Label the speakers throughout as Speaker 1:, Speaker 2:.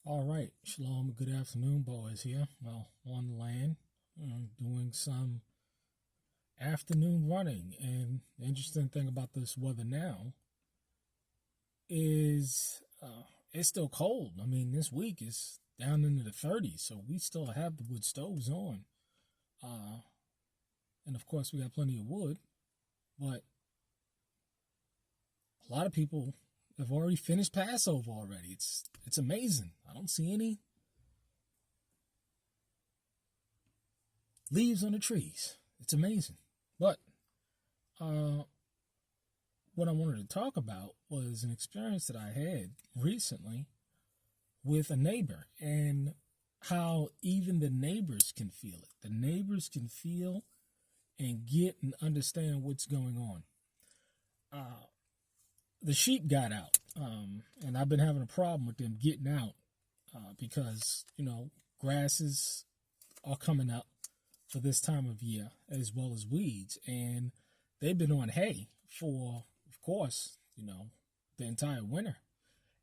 Speaker 1: All right, Shalom, good afternoon, Boaz here. Well, on the land, doing some afternoon running. And the interesting thing about this weather now is it's still cold. I mean, this week is down into the 30s, so we still have the wood stoves on. Uh, and of course, we got plenty of wood, but a lot of people have already finished Passover already. It's amazing. I don't see any leaves on the trees. It's amazing. But uh, what I wanted to talk about was an experience that I had recently with a neighbor and how even the neighbors can feel it. The neighbors can feel and get and understand what's going on. The sheep got out, and I've been having a problem with them getting out because, grasses are coming up for this time of year as well as weeds, and they've been on hay for, of course, the entire winter.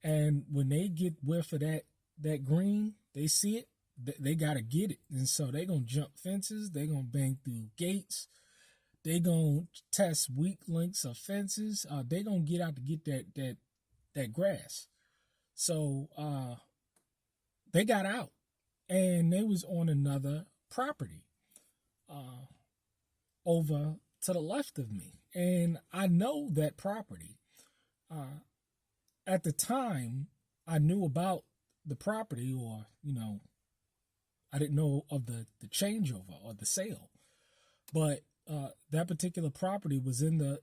Speaker 1: And when they get whiff of that green, they see it, they got to get it. And so they're going to jump fences, they're going to bang through gates, they're going to test weak links of fences, they're going to get out to get that grass. So they got out, and they was on another property over to the left of me. And I know that property. At the time, I knew about the property, or, I didn't know of the changeover or the sale. But that particular property was in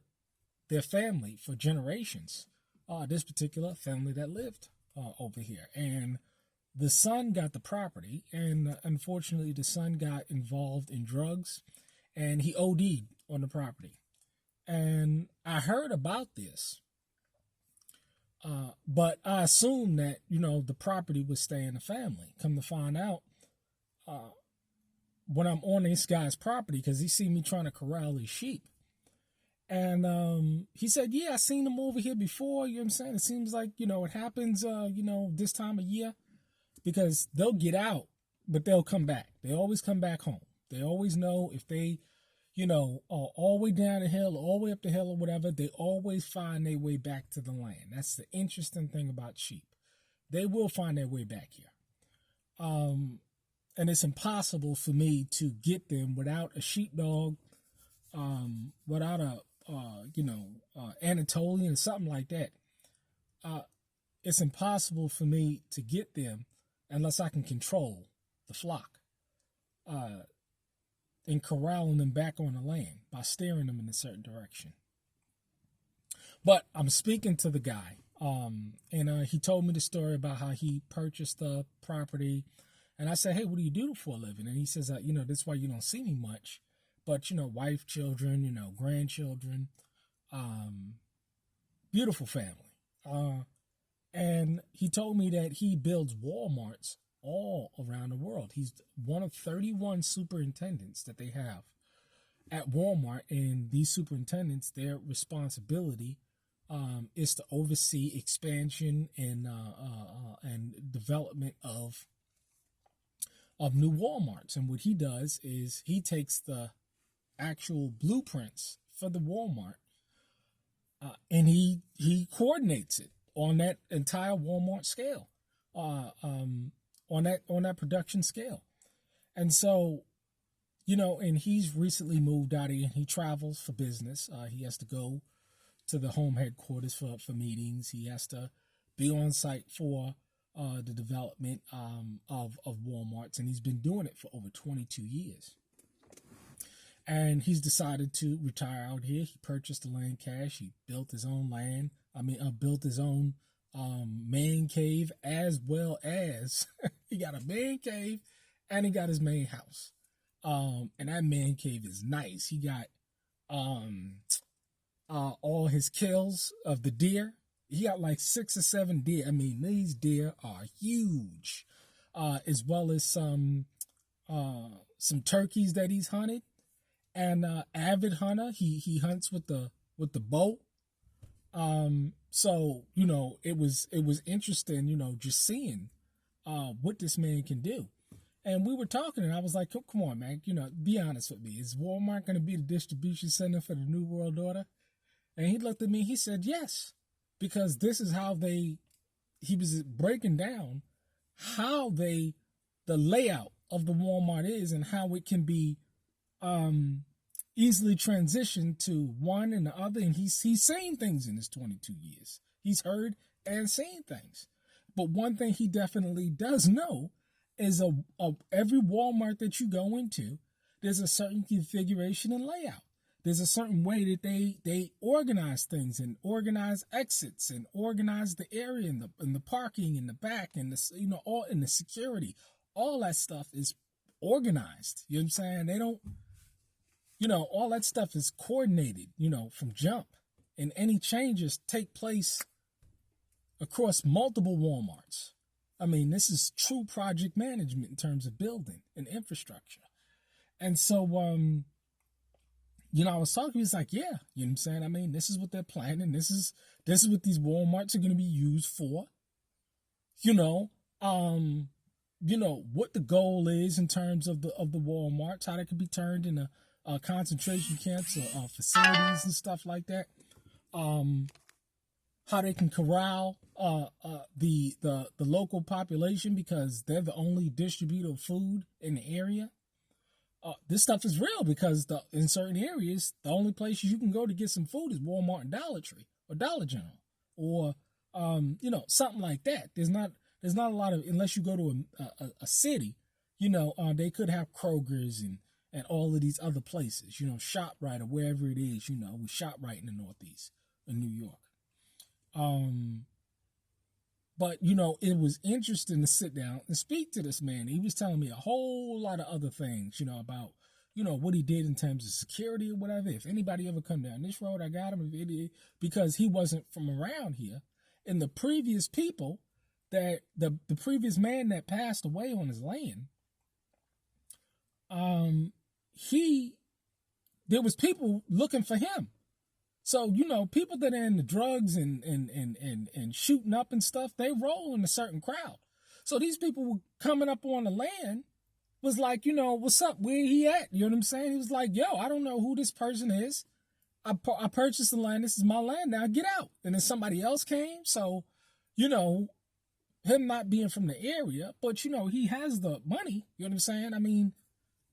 Speaker 1: their family for generations. This particular family that lived over here. And the son got the property, and unfortunately the son got involved in drugs, and he OD'd on the property. And I heard about this, but I assumed that, the property would stay in the family. Come to find out, when I'm on this guy's property, because he see me trying to corral his sheep, and he said, yeah, I seen him over here before. You know what I'm saying? It seems like, it happens, this time of year, because they'll get out, but they'll come back. They always come back home. They always know if they, are all the way down the hill, all the way up the hill or whatever, they always find their way back to the land. That's the interesting thing about sheep. They will find their way back here. And it's impossible for me to get them without a sheepdog, without a, Anatolian or something like that. It's impossible for me to get them unless I can control the flock, and corralling them back on the land by steering them in a certain direction. But I'm speaking to the guy, and he told me the story about how he purchased the property. And I said, hey, what do you do for a living? And he says, that's why you don't see me much. But, wife, children, grandchildren, beautiful family. And he told me that he builds Walmarts all around the world. He's one of 31 superintendents that they have at Walmart. And these superintendents, their responsibility is to oversee expansion and development of new Walmarts. And what he does is he takes the actual blueprints for the Walmart, and he coordinates it on that entire Walmart scale, on that production scale. And so, and he's recently moved out of here, and he travels for business. He has to go to the home headquarters for meetings. He has to be on site for the development of Walmarts, and he's been doing it for over 22 years. And he's decided to retire out here. He purchased the land cash. He built his own land. Built his own man cave, as well as he got a man cave, and he got his main house. And that man cave is nice. He got all his kills of the deer. He got like 6 or 7 deer. I mean, these deer are huge, as well as some turkeys that he's hunted. And avid hunter, he hunts with the bow. So it was interesting, just seeing what this man can do. And we were talking, and I was like, come on, man, be honest with me. Is Walmart going to be the distribution center for the New World Order? And he looked at me, he said, yes, because this is how he was breaking down how the layout of the Walmart is and how it can be easily transitioned to one and the other. And he's seen things in his 22 years. He's heard and seen things. But one thing he definitely does know is every Walmart that you go into, there's a certain configuration and layout. There's a certain way that they organize things and organize exits and organize the area and the parking in the back and the all in the security. All that stuff is organized. You know what I'm saying? They don't, all that stuff is coordinated, from jump. And any changes take place across multiple Walmarts. I mean, this is true project management in terms of building and infrastructure. And so, I was talking, he's like, yeah, you know what I'm saying? I mean, this is what they're planning. This is what these Walmarts are going to be used for. What the goal is in terms of the Walmarts, how they could be turned into concentration camps or facilities and stuff like that. How they can corral the local population because they're the only distributor of food in the area. This stuff is real because in certain areas, the only places you can go to get some food is Walmart and Dollar Tree or Dollar General or something like that. There's not a lot of, unless you go to a city, they could have Kroger's and all of these other places, ShopRite or wherever it is, we ShopRite in the Northeast in New York. But, it was interesting to sit down and speak to this man. He was telling me a whole lot of other things, about, what he did in terms of security or whatever. If anybody ever come down this road, I got him. Because he wasn't from around here. And the previous people that, the previous man that passed away on his land, there was people looking for him. So, people that are in the drugs and shooting up and stuff, they roll in a certain crowd. So these people were coming up on the land, was like, what's up? Where he at? You know what I'm saying? He was like, yo, I don't know who this person is. I purchased the land. This is my land. Now get out. And then somebody else came. So, him not being from the area, but, he has the money. You know what I'm saying? I mean,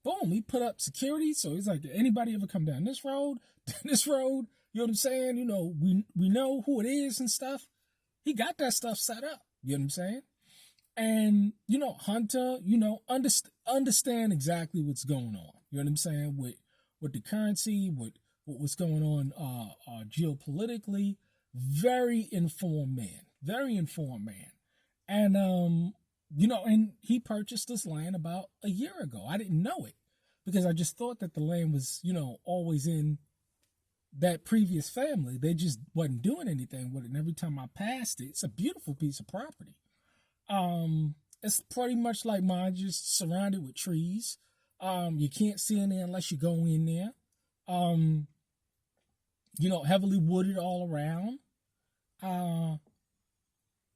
Speaker 1: boom, he put up security. So he's like, did anybody ever come down this road? This road? You know what I'm saying? We know who it is and stuff. He got that stuff set up. You know what I'm saying? And, Hunter, understand exactly what's going on. You know what I'm saying? With the currency, with what's going on geopolitically. Very informed man. And, and he purchased this land about a year ago. I didn't know it because I just thought that the land was, always in that previous family. They just wasn't doing anything with it. And every time I passed it, it's a beautiful piece of property. It's pretty much like mine, just surrounded with trees. You can't see in there unless you go in there. Heavily wooded all around.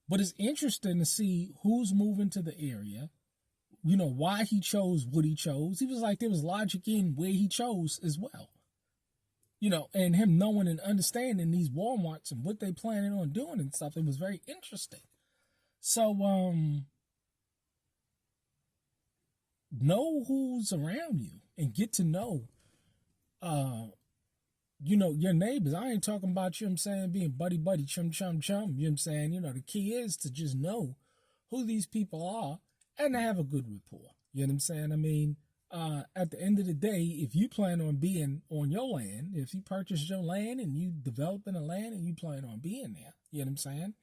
Speaker 1: But it's interesting to see who's moving to the area. Why he chose what he chose. He was like, there was logic in where he chose as well. And him knowing and understanding these Walmarts and what they planning on doing and stuff, it was very interesting. So, know who's around you and get to know, your neighbors. I ain't talking about, being buddy, chum. You know what I'm saying? The key is to just know who these people are and to have a good rapport. You know what I'm saying? I mean, at the end of the day, if you plan on being on your land, if you purchase your land and you developing a land and you plan on being there, you know what I'm saying?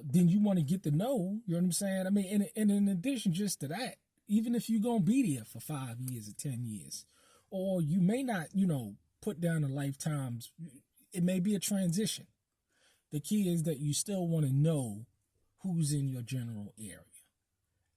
Speaker 1: Then you want to get to know, you know what I'm saying? I mean, and in addition just to that, even if you're going to be there for 5 years or 10 years, or you may not, put down a lifetime's, it may be a transition. The key is that you still want to know who's in your general area.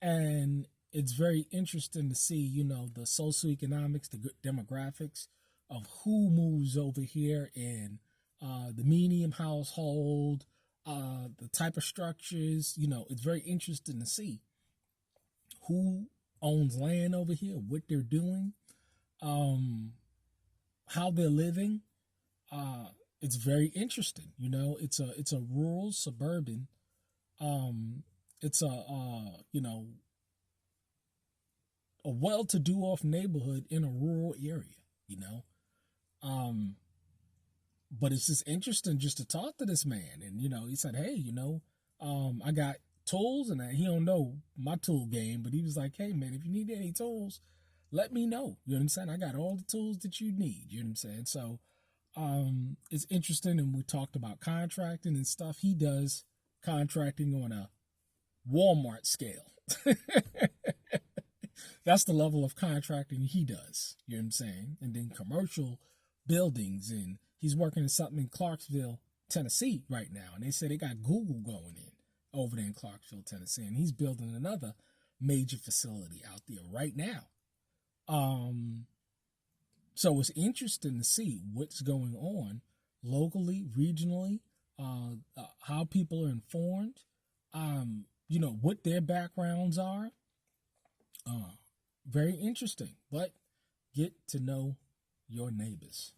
Speaker 1: And it's very interesting to see, the socioeconomics, the demographics of who moves over here in the medium household, the the type of structures. You know, it's very interesting to see who owns land over here, what they're doing, how they're living. It's very interesting. You know, it's a rural suburban. It's a well-to-do off neighborhood in a rural area. You know, but it's just interesting just to talk to this man, and he said, hey, I got tools, and he don't know my tool game, but he was like, hey man, if you need any tools, let me know. You know what I'm saying? I got all the tools that you need. You know what I'm saying? So it's interesting, and we talked about contracting and stuff. He does contracting on a Walmart scale. That's the level of contracting he does. You know what I'm saying? And then commercial buildings, and he's working in something in Clarksville, Tennessee right now. And they say they got Google going in over there in Clarksville, Tennessee, and he's building another major facility out there right now. So it's interesting to see what's going on locally, regionally, how people are informed, what their backgrounds are. Very interesting, but get to know your neighbors.